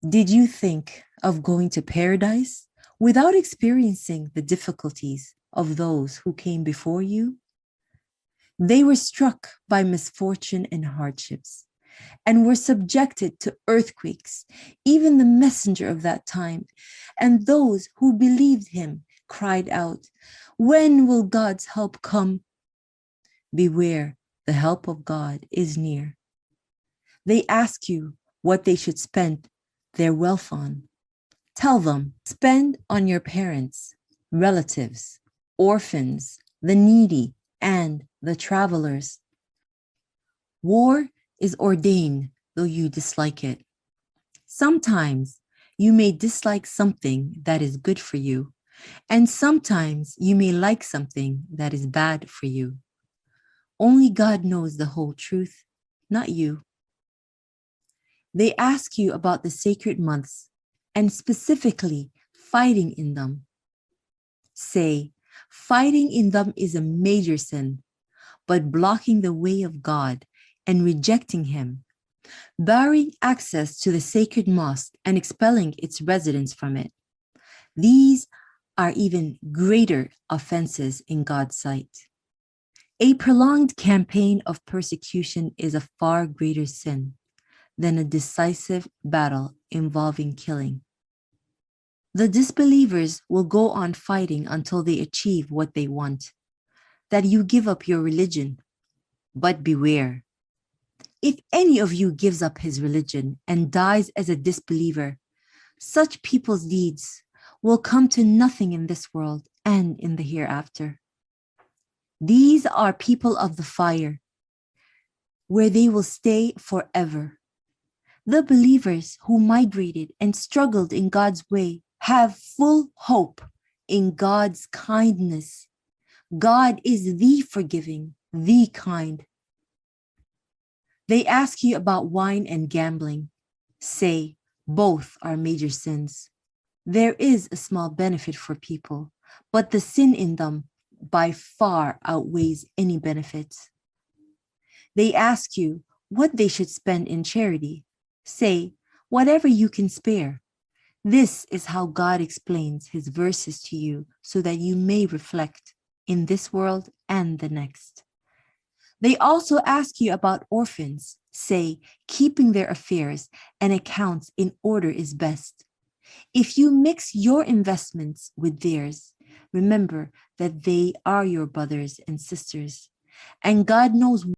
Did you think of going to paradise without experiencing the difficulties of those who came before you? They were struck by misfortune and hardships and were subjected to earthquakes, even the messenger of that time. And those who believed him cried out, "When will God's help come?" Beware, the help of God is near. They ask you what they should spend their wealth on. Tell them, spend on your parents, relatives, orphans, the needy, and the travelers. War is ordained, though you dislike it. Sometimes you may dislike something that is good for you, and sometimes you may like something that is bad for you. Only God knows the whole truth, not you. They ask you about the sacred months and specifically fighting in them. Say, fighting in them is a major sin, but blocking the way of God and rejecting him, barring access to the sacred mosque and expelling its residents from it. These are even greater offenses in God's sight. A prolonged campaign of persecution is a far greater sin than a decisive battle involving killing. The disbelievers will go on fighting until they achieve what they want, that you give up your religion. But beware, if any of you gives up his religion and dies as a disbeliever, such people's deeds will come to nothing in this world and in the hereafter. These are people of the fire, where they will stay forever. The believers who migrated and struggled in God's way have full hope in God's kindness. God is the forgiving, the kind. They ask you about wine and gambling. Say, both are major sins. There is a small benefit for people, but the sin in them by far outweighs any benefits. They ask you what they should spend in charity. Say, whatever you can spare. This is how God explains his verses to you so that you may reflect in this world and the next. They also ask you about orphans. Say, keeping their affairs and accounts in order is best. If you mix your investments with theirs, remember that they are your brothers and sisters, and God knows